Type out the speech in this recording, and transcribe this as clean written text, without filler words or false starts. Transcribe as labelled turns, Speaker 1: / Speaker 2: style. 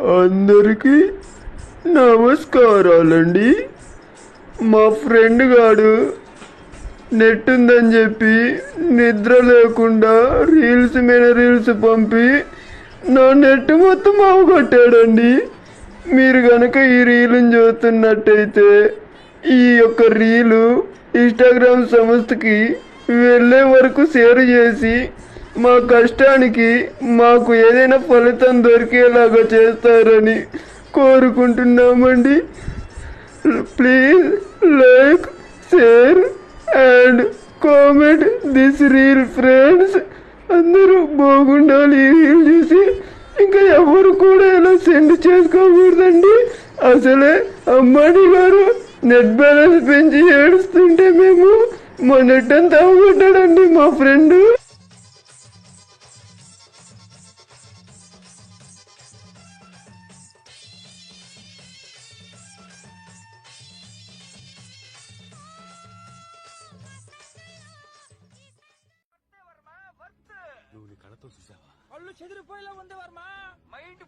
Speaker 1: అందరికీ నమస్కారాలండి. మా ఫ్రెండ్ గాడు నెట్ ఉందని చెప్పి నిద్ర లేకుండా రీల్స్ మీద రీల్స్ పంపి నా నెట్ మొత్తం అవగొట్టాడండి. మీరు కనుక ఈ రీలుని చూస్తున్నట్టయితే ఈ యొక్క రీలు ఇన్స్టాగ్రామ్ సంస్థకి వెళ్ళే వరకు షేర్ చేసి మా కష్టానికి మాకు ఏదైనా ఫలితం దొరికేలాగా చేస్తారని కోరుకుంటున్నామండి. Please like, share and comment this reel friends. అందరూ బాగుండాలి ఈ రీల్ చూసి. ఇంకా ఎవరు కూడా ఇలా సెండ్ చేసుకోకూడదండి. అసలే అమ్మాడి గారు నెట్ బ్యాలెన్స్ పెంచి ఏడుస్తుంటే మేము మా నెట్ అంతా అవగొట్టాడండి మా ఫ్రెండ్.
Speaker 2: నువ్వు నీ కళ్ళతో చూసావా?
Speaker 3: కళ్ళు చెదిరిపోయేలా ఉంది వర్మ.
Speaker 2: మైండ్